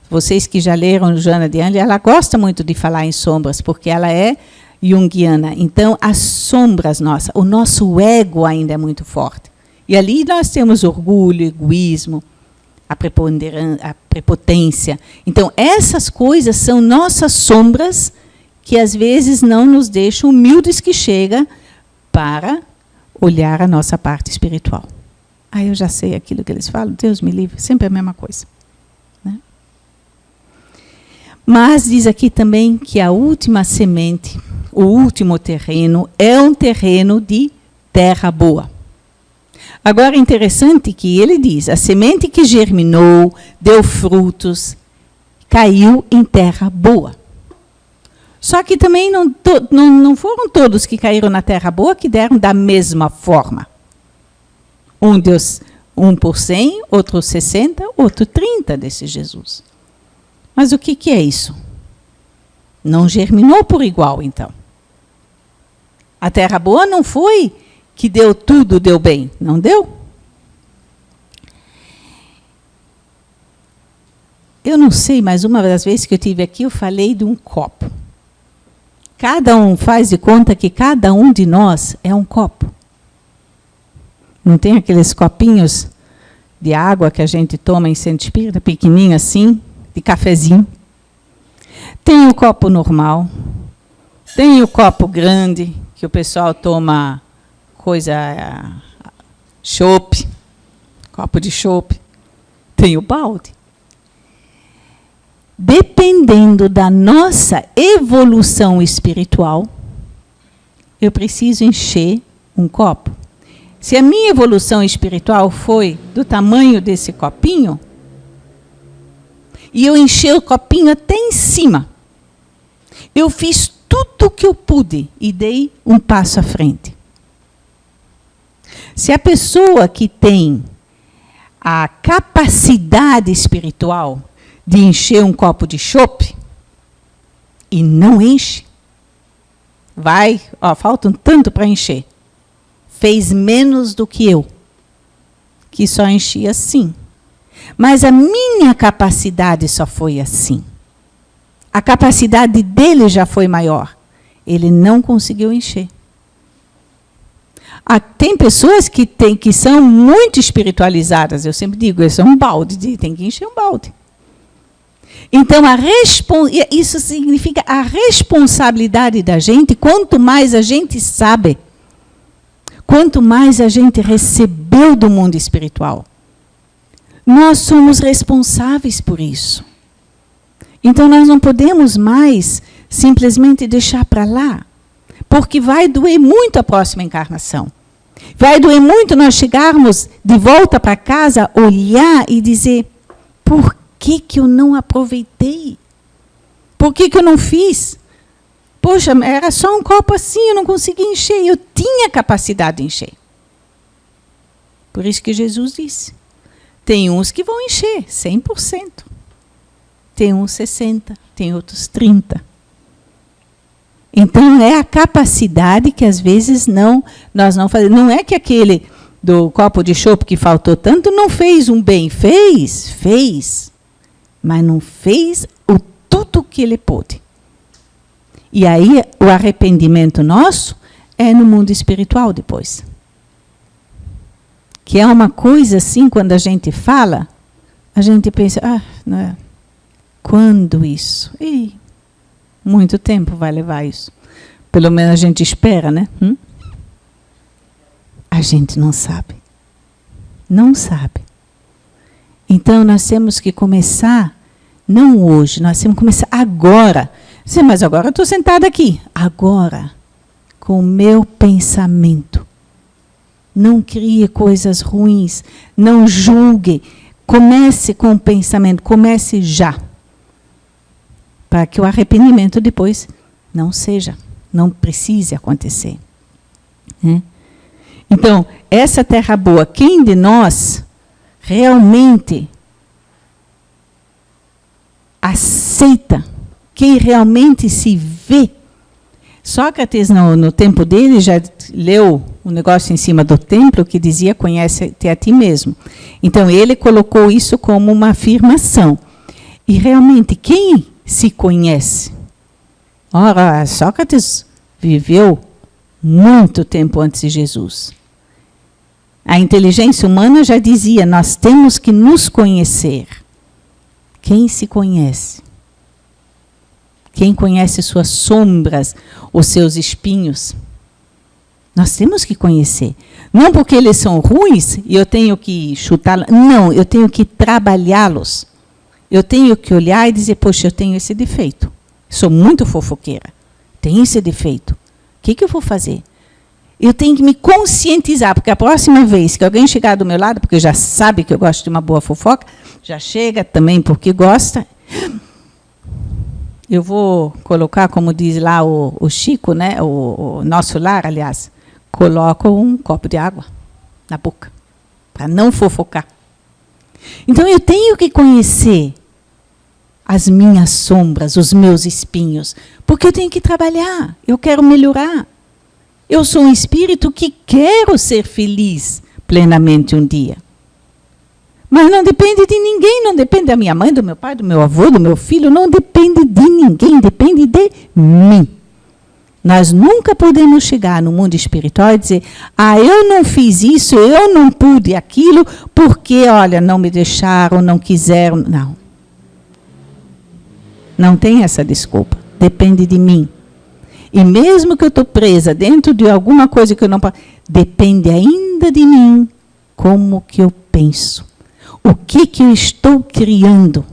Vocês que já leram Joana de Ângeles, ela gosta muito de falar em sombras, porque ela é junguiana. Então, as sombras nossas, o nosso ego ainda é muito forte. E ali nós temos orgulho, egoísmo, a prepotência. Então, essas coisas são nossas sombras que, às vezes, não nos deixam humildes que chega para olhar a nossa parte espiritual. Eu já sei aquilo que eles falam, Deus me livre, sempre a mesma coisa. Né? Mas diz aqui também que a última semente, o último terreno, é um terreno de terra boa. Agora, é interessante que ele diz, a semente que germinou, deu frutos, caiu em terra boa. Só que também não foram todos que caíram na terra boa que deram da mesma forma. Um deu 1 por 100, outro 60, outro 30 desse Jesus. Mas o que é isso? Não germinou por igual, então. A terra boa não foi que deu tudo, deu bem. Não deu? Eu não sei, mas uma das vezes que eu estive aqui, eu falei de um copo. Cada um faz de conta que cada um de nós é um copo. Não tem aqueles copinhos de água que a gente toma em centro espírita, pequenininho assim, de cafezinho. Tem o copo normal, tem o copo grande, que o pessoal toma chopp, copo de chopp. Tem o balde. Dependendo da nossa evolução espiritual, eu preciso encher um copo. Se a minha evolução espiritual foi do tamanho desse copinho, e eu enchi o copinho até em cima, eu fiz tudo o que eu pude e dei um passo à frente. Se a pessoa que tem a capacidade espiritual de encher um copo de chopp e não enche, falta um tanto para encher. Fez menos do que eu, que só enchia assim. Mas a minha capacidade só foi assim. A capacidade dele já foi maior. Ele não conseguiu encher. Tem pessoas que são muito espiritualizadas. Eu sempre digo, isso é um balde, tem que encher um balde. Então, isso significa a responsabilidade da gente. Quanto mais a gente sabe, quanto mais a gente recebeu do mundo espiritual, nós somos responsáveis por isso. Então, nós não podemos mais simplesmente deixar para lá, porque vai doer muito a próxima encarnação. Vai doer muito nós chegarmos de volta para casa, olhar e dizer, por que eu não aproveitei? Por que eu não fiz? Poxa, era só um copo assim, eu não consegui encher. Eu tinha capacidade de encher. Por isso que Jesus disse, tem uns que vão encher 100%. Tem uns 60%, tem outros 30%. Então, é a capacidade que, às vezes, nós não fazemos. Não é que aquele do copo de chopp que faltou tanto não fez um bem. Fez. Mas não fez tudo que ele pôde. E aí, o arrependimento nosso é no mundo espiritual depois. que é uma coisa assim, quando a gente fala, a gente pensa, não é? Quando isso? E muito tempo vai levar isso. Pelo menos a gente espera, né? A gente não sabe. Não sabe. Então, nós temos que começar, não hoje, nós temos que começar agora. Mas agora eu estou sentada aqui. Agora, com o meu pensamento. Não crie coisas ruins. Não julgue. Comece com o pensamento. Comece já. Para que o arrependimento depois não precise acontecer. Então, essa terra boa, quem de nós realmente aceita, quem realmente se vê? Sócrates, no tempo dele, já leu um negócio em cima do templo que dizia, conhece-te a ti mesmo. Então, ele colocou isso como uma afirmação. E realmente, quem se conhece? Ora, Sócrates viveu muito tempo antes de Jesus. A inteligência humana já dizia, nós temos que nos conhecer. Quem se conhece? Quem conhece suas sombras, os seus espinhos? Nós temos que conhecer. Não porque eles são ruins e eu tenho que chutá-los. Não, eu tenho que trabalhá-los. Eu tenho que olhar e dizer, poxa, eu tenho esse defeito. Sou muito fofoqueira. Tenho esse defeito. O que eu vou fazer? Eu tenho que me conscientizar, porque a próxima vez que alguém chegar do meu lado, porque já sabe que eu gosto de uma boa fofoca, já chega também porque gosta, eu vou colocar, como diz lá o Chico, né, o nosso lar, aliás, coloco um copo de água na boca, para não fofocar. Então, eu tenho que conhecer as minhas sombras, os meus espinhos, porque eu tenho que trabalhar, eu quero melhorar. Eu sou um espírito que quero ser feliz plenamente um dia. Mas não depende de ninguém, não depende da minha mãe, do meu pai, do meu avô, do meu filho, não depende de ninguém, depende de mim. Nós nunca podemos chegar no mundo espiritual e dizer, eu não fiz isso, eu não pude aquilo, porque, olha, não me deixaram, não quiseram. Não. Não tem essa desculpa. Depende de mim. E mesmo que eu estou presa dentro de alguma coisa que eu não posso, depende ainda de mim como que eu penso. O que eu estou criando?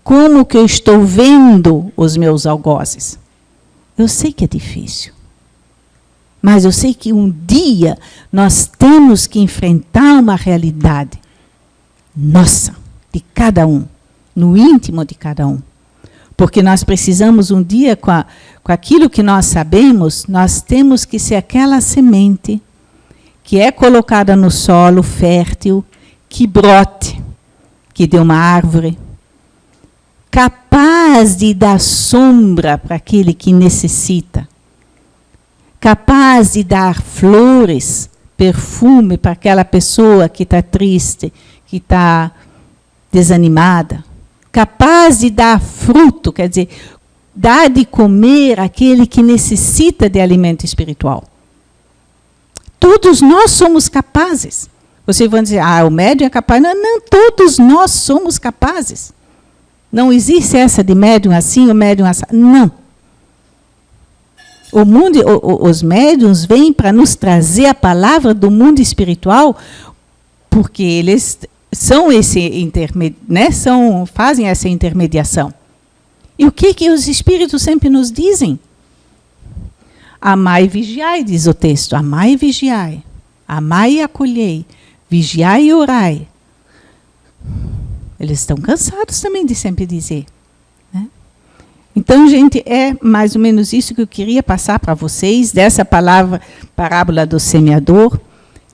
Como que eu estou vendo os meus algozes? Eu sei que é difícil. Mas eu sei que um dia nós temos que enfrentar uma realidade nossa, de cada um, no íntimo de cada um. Porque nós precisamos um dia, com aquilo que nós sabemos, nós temos que ser aquela semente que é colocada no solo fértil, que brote, que dê uma árvore, capaz de dar sombra para aquele que necessita, capaz de dar flores, perfume para aquela pessoa que está triste, que está desanimada, capaz de dar fruto, quer dizer, dar de comer àquele que necessita de alimento espiritual. Todos nós somos capazes. Vocês vão dizer, o médium é capaz. Não, todos nós somos capazes. Não existe essa de médium assim, o médium assim. Não. O mundo, os médiuns vêm para nos trazer a palavra do mundo espiritual, porque eles são fazem essa intermediação. E o que os espíritos sempre nos dizem? Amai e vigiai, diz o texto. Amai e vigiai. Amai e acolhei. Vigiai e orai. Eles estão cansados também de sempre dizer. Né? Então, gente, é mais ou menos isso que eu queria passar para vocês, dessa parábola do semeador.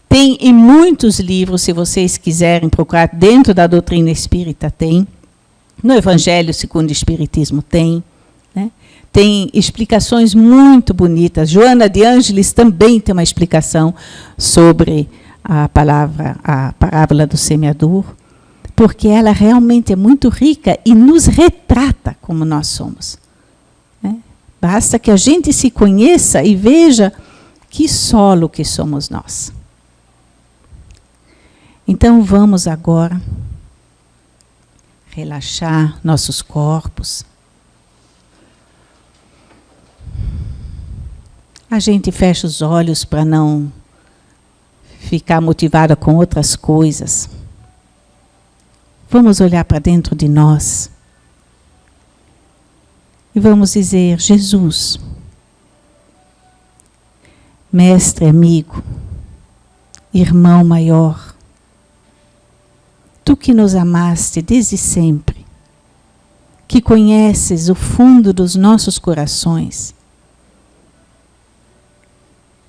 Tem em muitos livros, se vocês quiserem procurar, dentro da doutrina espírita tem. No Evangelho segundo o Espiritismo tem. Né? Tem explicações muito bonitas. Joana de Ângeles também tem uma explicação sobre a parábola do semeador, porque ela realmente é muito rica e nos retrata como nós somos. Né? Basta que a gente se conheça e veja que solo que somos nós. Então vamos agora relaxar nossos corpos. A gente fecha os olhos para não ficar motivada com outras coisas. Vamos olhar para dentro de nós. E vamos dizer: Jesus, mestre amigo, irmão maior, tu que nos amaste desde sempre, que conheces o fundo dos nossos corações,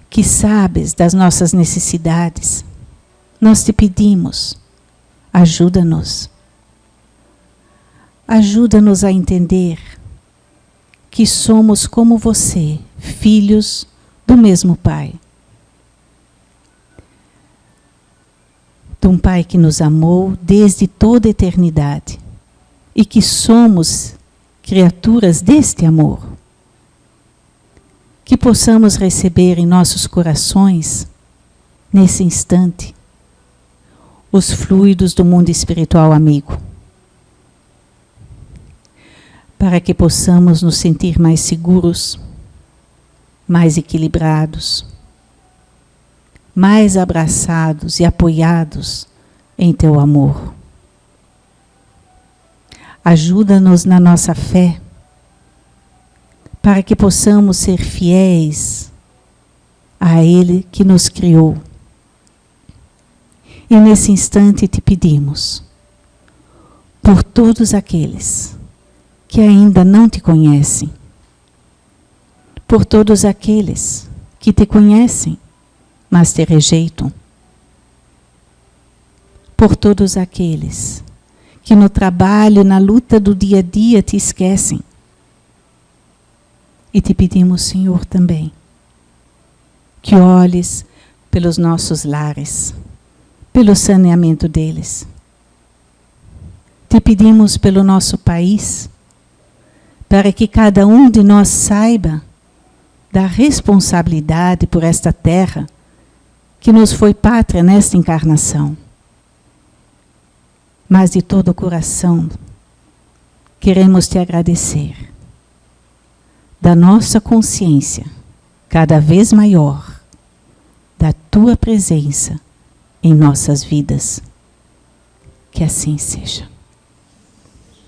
que sabes das nossas necessidades, nós te pedimos, ajuda-nos. Ajuda-nos a entender que somos como você, filhos do mesmo Pai. De um Pai que nos amou desde toda a eternidade e que somos criaturas deste amor. Que possamos receber em nossos corações, nesse instante, os fluidos do mundo espiritual amigo. Para que possamos nos sentir mais seguros, mais equilibrados, mais abraçados e apoiados em teu amor. Ajuda-nos na nossa fé, para que possamos ser fiéis a Ele que nos criou. E nesse instante te pedimos, por todos aqueles que ainda não te conhecem, por todos aqueles que te conhecem, mas te rejeitam, por todos aqueles que no trabalho, na luta do dia a dia te esquecem. E te pedimos, Senhor, também, que olhes pelos nossos lares, pelo saneamento deles. Te pedimos pelo nosso país, para que cada um de nós saiba da responsabilidade por esta terra que nos foi pátria nesta encarnação. Mas de todo o coração queremos te agradecer da nossa consciência cada vez maior, da tua presença em nossas vidas. Que assim seja.